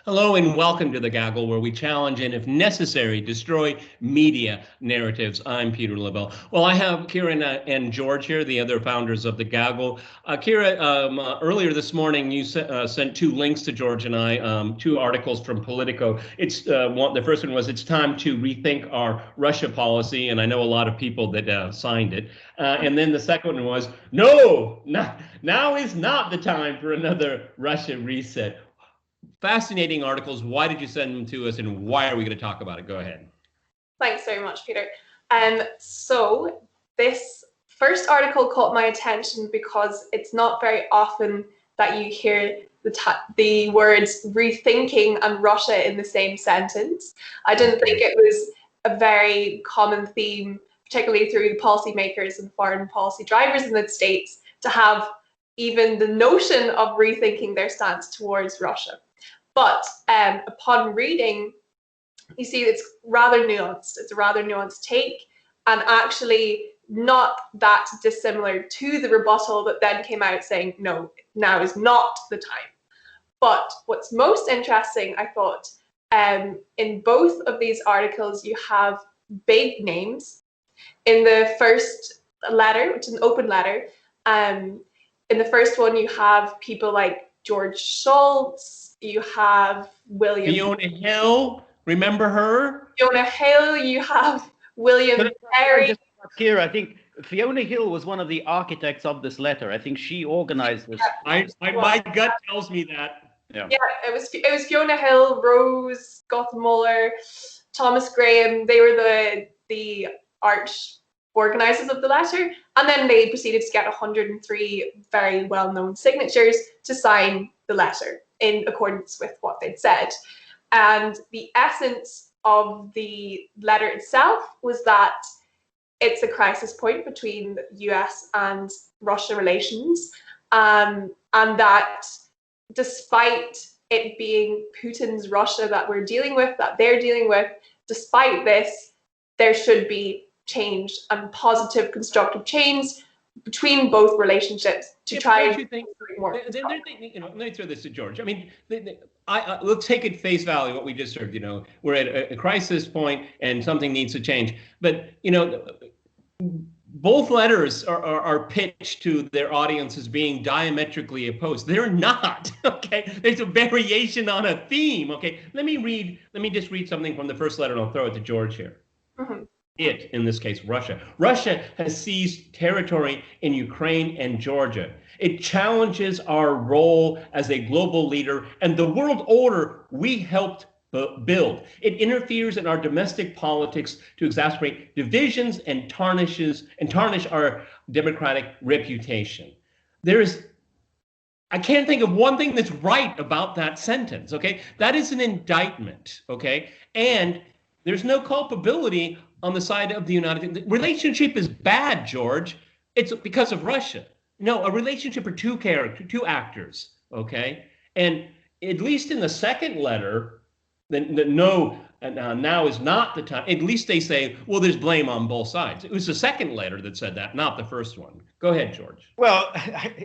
Hello and welcome to the Gaggle, where we challenge and, if necessary, destroy media narratives. I'm Peter Lavelle. Well, I have Ciara and George here, the other founders of the Gaggle. Ciara, earlier this morning, you sent two links to George and I, two articles from Politico. The first one was "It's time to rethink our Russia policy," and I know a lot of people that signed it. And then the second one was, "No, now is not the time for another Russia reset." Fascinating articles. Why did you send them to us, and why are we going to talk about it? Go ahead. Thanks very much, Peter. So this first article caught my attention because it's not very often that you hear the words rethinking and Russia in the same sentence. I didn't think it was a very common theme, particularly through the policymakers and foreign policy drivers in the States, to have even the notion of rethinking their stance towards Russia. But upon reading, you see it's rather nuanced. It's a rather nuanced take, and actually not that dissimilar to the rebuttal that then came out saying, no, now is not the time. But what's most interesting, I thought, in both of these articles, you have big names. In the first letter, which is an open letter, in the first one, you have people like George Shultz. You have Fiona Hill. Remember her? Fiona Hill. You have William Perry. Ciara, I think Fiona Hill was one of the architects of this letter. I think she organized this. My gut tells me that. Yeah, it was Fiona Hill, Rose Gothmuller, Thomas Graham. They were the arch organizers of the letter, and then they proceeded to get 103 very well-known signatures to sign the letter in accordance with what they'd said. And the essence of the letter itself was that it's a crisis point between the US and Russia relations, and that despite it being Putin's Russia that we're dealing with, that they're dealing with, despite this, there should be change and positive, constructive change between both relationships to try and think more. Let me throw this to George. I mean, let's take at face value what we just heard. We're at a crisis point and something needs to change. But both letters are pitched to their audience as being diametrically opposed. They're not. Okay, there's a variation on a theme. Okay, let me just read something from the first letter, and I'll throw it to George here. Mm-hmm. It, in this case, Russia. Russia has seized territory in Ukraine and Georgia. It challenges our role as a global leader and the world order we helped build. It interferes in our domestic politics to exacerbate divisions and tarnish our democratic reputation. I can't think of one thing that's right about that sentence, okay? That is an indictment, okay? And there's no culpability on the side of the United States. The relationship is bad, George. It's because of Russia. No, a relationship are two actors, okay? And at least in the second letter, now is not the time. At least they say, well, there's blame on both sides. It was the second letter that said that, not the first one. Go ahead, George. Well,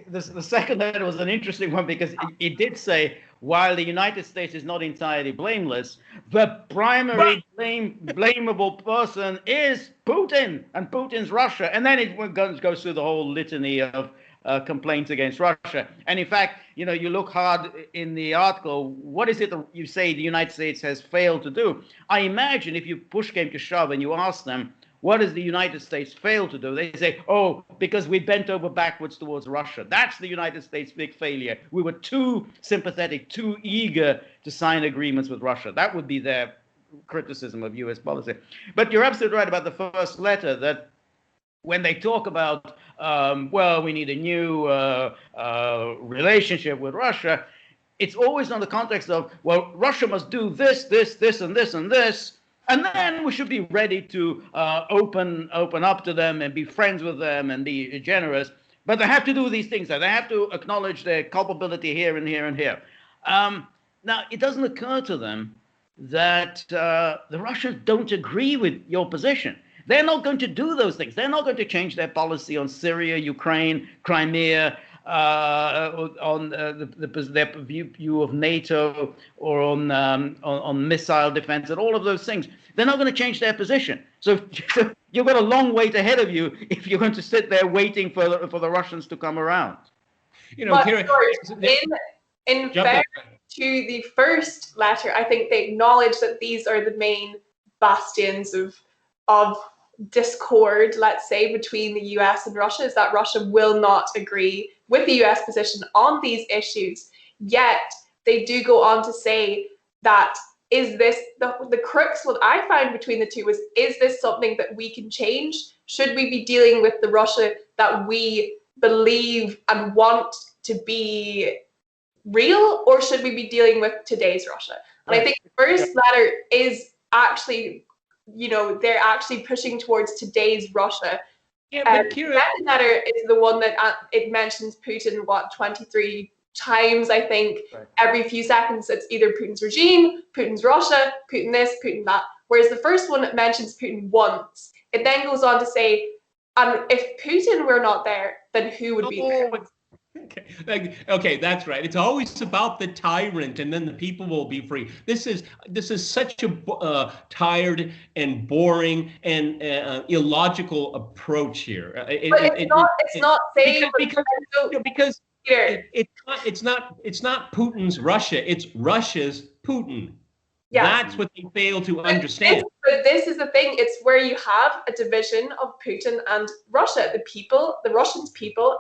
the second letter was an interesting one because it did say, while the United States is not entirely blameless, the primary blamable person is Putin and Putin's Russia. And then it goes through the whole litany of complaints against Russia. And in fact, you look hard in the article, what is it that you say the United States has failed to do? I imagine if you push came to shove and you ask them, what does the United States fail to do? They say, oh, because we bent over backwards towards Russia. That's the United States' big failure. We were too sympathetic, too eager to sign agreements with Russia. That would be their criticism of U.S. policy. But you're absolutely right about the first letter, that when they talk about, we need a new relationship with Russia, it's always on the context of, well, Russia must do this, this, and this, and this, and then we should be ready to open up to them and be friends with them and be generous. But they have to do these things. They have to acknowledge their culpability here and here and here. Now, it doesn't occur to them that the Russians don't agree with your position. They're not going to do those things. They're not going to change their policy on Syria, Ukraine, Crimea. their view of NATO or on missile defense and all of those things. They're not going to change their position. So you've got a long wait ahead of you if you're going to sit there waiting for the Russians to come around. You know, but Ciara, in fairness to the first letter, I think they acknowledge that these are the main bastions of discord, let's say, between the US and Russia, is that Russia will not agree with the US position on these issues. Yet they do go on to say that is this the crux? What I find between the two is this something that we can change? Should we be dealing with the Russia that we believe and want to be real, or should we be dealing with today's Russia? And I think the first letter is actually, you know, they're actually pushing towards today's Russia. Yeah, but Ciara, the second letter is the one that it mentions Putin, 23 times, I think, every few seconds. It's either Putin's regime, Putin's Russia, Putin this, Putin that. Whereas the first one mentions Putin once. It then goes on to say, if Putin were not there, then who would be there? Okay, that's right. It's always about the tyrant, and then the people will be free. This is such a tired and boring and illogical approach here. It's not saying because it's not Putin's Russia. It's Russia's Putin. Yeah. That's what they fail to understand. But this is the thing. It's where you have a division of Putin and Russia. The people, the Russian people,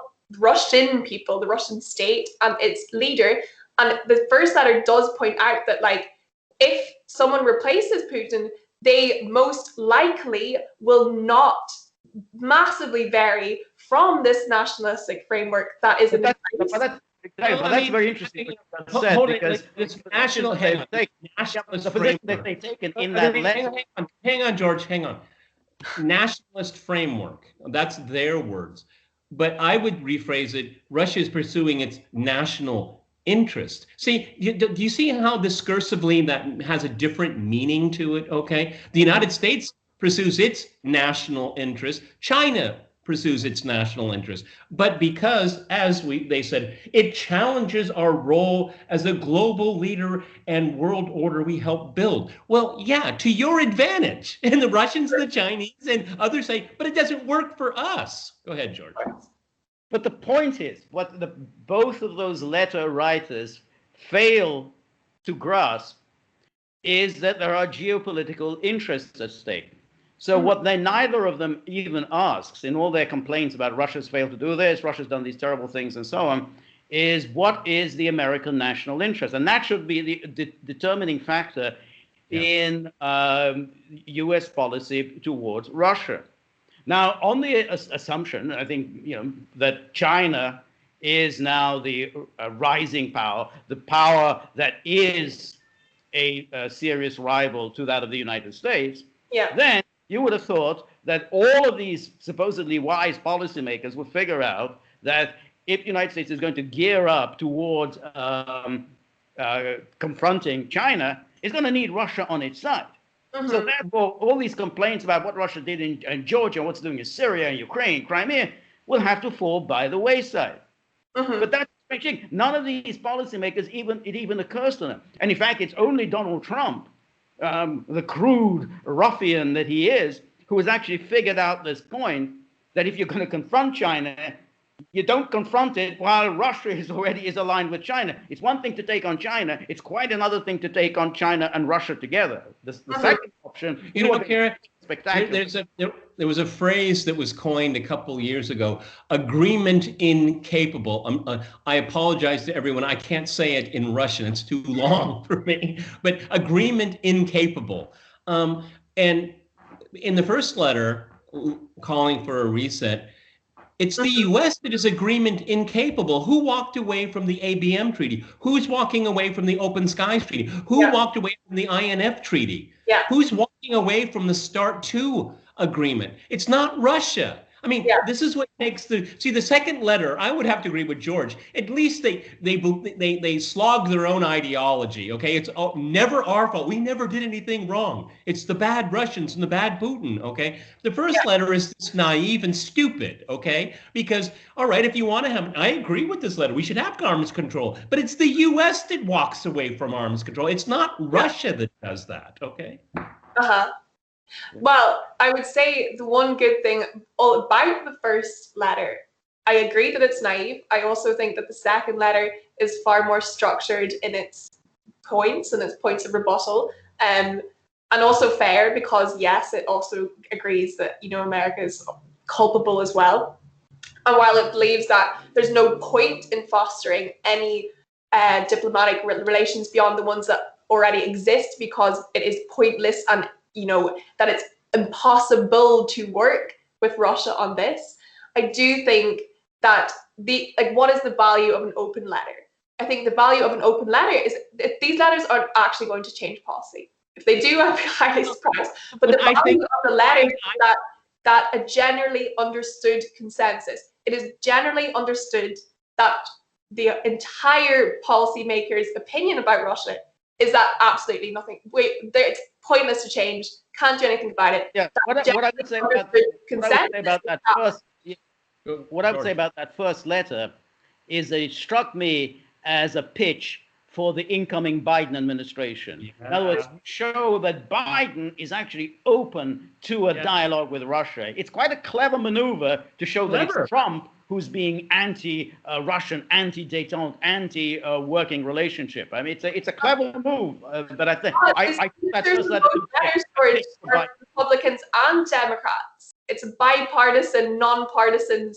the Russian state and its leader. And the first letter does point out that, like, if someone replaces Putin, they most likely will not massively vary from this nationalistic framework that is in place. That's very interesting. This nationalist framework they've taken in that letter. Hang on, George. Hang on. Nationalist framework. That's their words. But I would rephrase it. Russia is pursuing its national interest. See, do you see how discursively that has a different meaning to it? Okay, the United States pursues its national interest. China pursues its national interest. But because, as they said, it challenges our role as a global leader and world order we help build. Well, yeah, to your advantage. And the Russians and the Chinese and others say, but it doesn't work for us. Go ahead, George. But the point is, what both of those letter writers fail to grasp is that there are geopolitical interests at stake. So what neither of them even asks in all their complaints about Russia's failed to do this, Russia's done these terrible things and so on, is what is the American national interest? And that should be the determining factor in US policy towards Russia. Now, on the assumption, I think, that China is now the rising power, the power that is a serious rival to that of the United States, then you would have thought that all of these supposedly wise policymakers would figure out that if the United States is going to gear up towards confronting China, it's going to need Russia on its side. Mm-hmm. So therefore, all these complaints about what Russia did in Georgia, what's doing in Syria and Ukraine, Crimea, will have to fall by the wayside. Mm-hmm. But that's the thing. None of these policymakers even occurs to them. And in fact, it's only Donald Trump, the crude ruffian that he is, who has actually figured out this point that if you're going to confront China, you don't confront it while Russia is aligned with China. It's one thing to take on China. It's quite another thing to take on China and Russia together. The second option, Ciara, there was a phrase that was coined a couple years ago: agreement incapable. I apologize to everyone. I can't say it in Russian. It's too long for me. But agreement incapable. And in the first letter, calling for a reset, it's the U.S. that is agreement incapable. Who walked away from the ABM treaty? Who's walking away from the Open Skies treaty? Who walked away from the INF treaty? Who's walking away from the START II agreement? It's not Russia. I mean, this is what makes the second letter. I would have to agree with George. At least they slog their own ideology. Okay, it's never our fault. We never did anything wrong. It's the bad Russians and the bad Putin. Okay, the first letter is naive and stupid. Okay, because all right, if you want to have, I agree with this letter. We should have arms control, but it's the U.S. that walks away from arms control. It's not Russia that does that. Okay. Well, I would say the one good thing about the first letter, I agree that it's naive. I also think that the second letter is far more structured in its points and its points of rebuttal, and also fair, because yes, it also agrees that, you know, America is culpable as well. And while it believes that there's no point in fostering any diplomatic relations beyond the ones that already exist, because it is pointless, and you know that it's impossible to work with Russia on this, I do think that what is the value of an open letter? I think the value of an open letter is if these letters aren't actually going to change policy. If they do, I'd be highly surprised. But the value of the letter is that a generally understood consensus. It is generally understood that the entire policymakers' opinion about Russia is that absolutely nothing. It's pointless to change. Can't do anything about it. Yeah. What I would say about that first letter is that it struck me as a pitch for the incoming Biden administration. Yeah. In other words, show that Biden is actually open to a dialogue with Russia. It's quite a clever maneuver to show that it's Trump who's being anti-Russian, anti-détente, anti-working relationship. I mean, it's a clever move, but I think that's just that for Republicans and Democrats. It's a bipartisan, non-partisan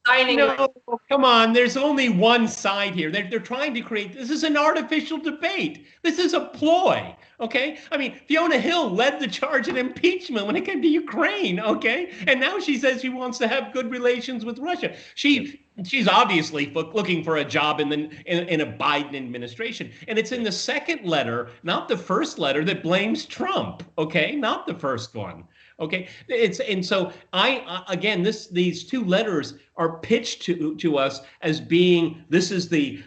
signing. No, come on. There's only one side here. They're trying to create. This is an artificial debate. This is a ploy. Okay. I mean, Fiona Hill led the charge in impeachment when it came to Ukraine. Okay, and now she says she wants to have good relations with Russia. She's obviously looking for a job in a Biden administration, and it's in the second letter, not the first letter, that blames Trump. Okay, not the first one. Okay, and so again, these two letters are pitched to us as being, this is the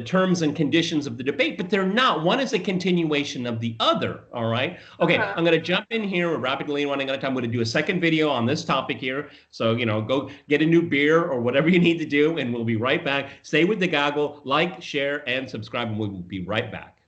terms and conditions of the debate, but they're not. One is a continuation of the other. All right. Okay, I'm going to jump in here. We're rapidly running out of time. I'm going to do a second video on this topic here. So go get a new beer or whatever you need to do, and we'll be right back. Stay with the Gaggle, like, share, and subscribe, and we'll be right back.